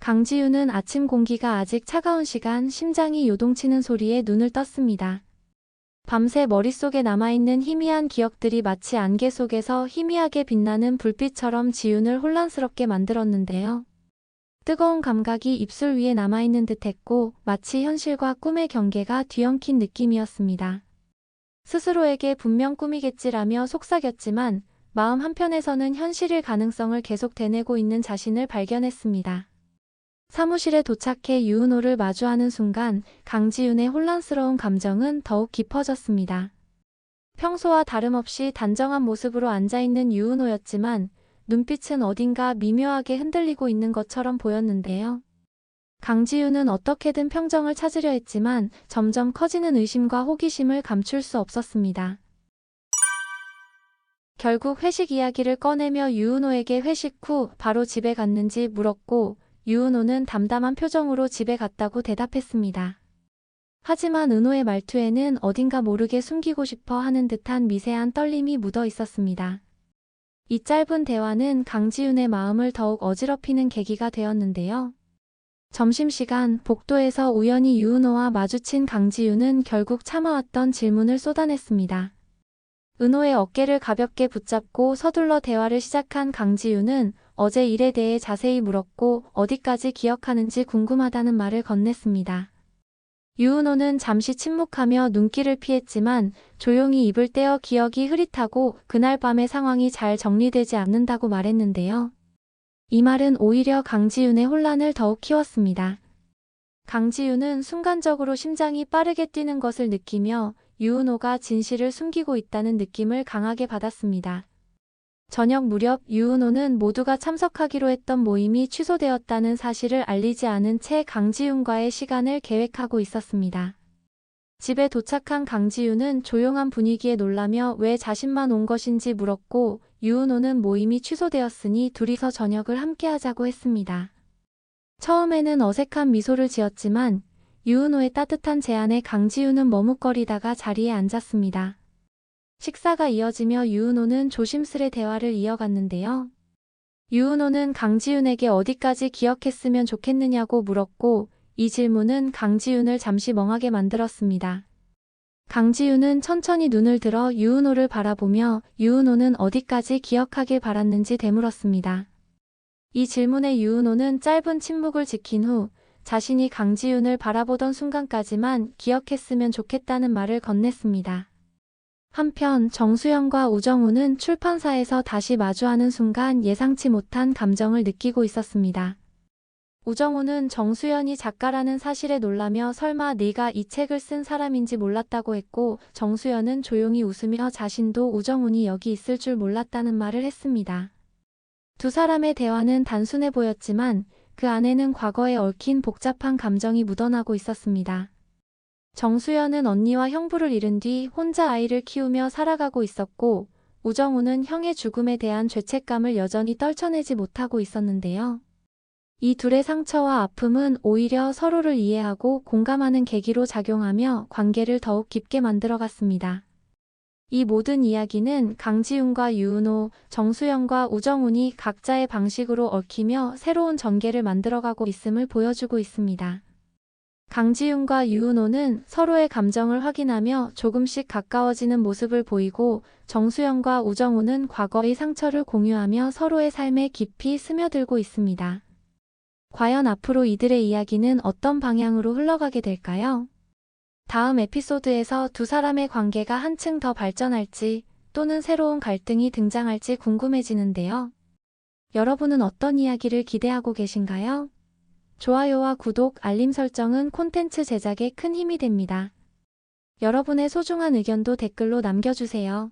강지윤은 아침 공기가 아직 차가운 시간 심장이 요동치는 소리에 눈을 떴습니다. 밤새 머릿속에 남아있는 희미한 기억들이 마치 안개 속에서 희미하게 빛나는 불빛처럼 지윤을 혼란스럽게 만들었는데요. 뜨거운 감각이 입술 위에 남아있는 듯했고 마치 현실과 꿈의 경계가 뒤엉킨 느낌이었습니다. 스스로에게 분명 꿈이겠지라며 속삭였지만 마음 한편에서는 현실일 가능성을 계속 되뇌고 있는 자신을 발견했습니다. 사무실에 도착해 유은호를 마주하는 순간 강지윤의 혼란스러운 감정은 더욱 깊어졌습니다. 평소와 다름없이 단정한 모습으로 앉아있는 유은호였지만 눈빛은 어딘가 미묘하게 흔들리고 있는 것처럼 보였는데요. 강지윤은 어떻게든 평정을 찾으려 했지만 점점 커지는 의심과 호기심을 감출 수 없었습니다. 결국 회식 이야기를 꺼내며 유은호에게 회식 후 바로 집에 갔는지 물었고 유은호는 담담한 표정으로 집에 갔다고 대답했습니다. 하지만 은호의 말투에는 어딘가 모르게 숨기고 싶어 하는 듯한 미세한 떨림이 묻어 있었습니다. 이 짧은 대화는 강지윤의 마음을 더욱 어지럽히는 계기가 되었는데요. 점심시간 복도에서 우연히 유은호와 마주친 강지윤은 결국 참아왔던 질문을 쏟아냈습니다. 은호의 어깨를 가볍게 붙잡고 서둘러 대화를 시작한 강지윤은 어제 일에 대해 자세히 물었고 어디까지 기억하는지 궁금하다는 말을 건넸습니다. 유은호는 잠시 침묵하며 눈길을 피했지만 조용히 입을 떼어 기억이 흐릿하고 그날 밤의 상황이 잘 정리되지 않는다고 말했는데요. 이 말은 오히려 강지윤의 혼란을 더욱 키웠습니다. 강지윤은 순간적으로 심장이 빠르게 뛰는 것을 느끼며 유은호가 진실을 숨기고 있다는 느낌을 강하게 받았습니다. 저녁 무렵 유은호는 모두가 참석하기로 했던 모임이 취소되었다는 사실을 알리지 않은 채 강지윤과의 시간을 계획하고 있었습니다. 집에 도착한 강지윤은 조용한 분위기에 놀라며 왜 자신만 온 것인지 물었고 유은호는 모임이 취소되었으니 둘이서 저녁을 함께 하자고 했습니다. 처음에는 어색한 미소를 지었지만 유은호의 따뜻한 제안에 강지윤은 머뭇거리다가 자리에 앉았습니다. 식사가 이어지며 유은호는 조심스레 대화를 이어갔는데요. 유은호는 강지윤에게 어디까지 기억했으면 좋겠느냐고 물었고 이 질문은 강지윤을 잠시 멍하게 만들었습니다. 강지윤은 천천히 눈을 들어 유은호를 바라보며 유은호는 어디까지 기억하길 바랐는지 되물었습니다. 이 질문에 유은호는 짧은 침묵을 지킨 후 자신이 강지윤을 바라보던 순간까지만 기억했으면 좋겠다는 말을 건넸습니다. 한편 정수연과 우정우는 출판사에서 다시 마주하는 순간 예상치 못한 감정을 느끼고 있었습니다. 우정우는 정수연이 작가라는 사실에 놀라며 설마 네가 이 책을 쓴 사람인지 몰랐다고 했고 정수연은 조용히 웃으며 자신도 우정훈이 여기 있을 줄 몰랐다는 말을 했습니다. 두 사람의 대화는 단순해 보였지만 그 안에는 과거에 얽힌 복잡한 감정이 묻어나고 있었습니다. 정수연은 언니와 형부를 잃은 뒤 혼자 아이를 키우며 살아가고 있었고 우정우는 형의 죽음에 대한 죄책감을 여전히 떨쳐내지 못하고 있었는데요. 이 둘의 상처와 아픔은 오히려 서로를 이해하고 공감하는 계기로 작용하며 관계를 더욱 깊게 만들어갔습니다. 이 모든 이야기는 강지윤과 유은호, 정수연과 우정훈이 각자의 방식으로 얽히며 새로운 전개를 만들어가고 있음을 보여주고 있습니다. 강지윤과 유은호는 서로의 감정을 확인하며 조금씩 가까워지는 모습을 보이고 정수연과 우정우는 과거의 상처를 공유하며 서로의 삶에 깊이 스며들고 있습니다. 과연 앞으로 이들의 이야기는 어떤 방향으로 흘러가게 될까요? 다음 에피소드에서 두 사람의 관계가 한층 더 발전할지 또는 새로운 갈등이 등장할지 궁금해지는데요. 여러분은 어떤 이야기를 기대하고 계신가요? 좋아요와 구독, 알림 설정은 콘텐츠 제작에 큰 힘이 됩니다. 여러분의 소중한 의견도 댓글로 남겨주세요.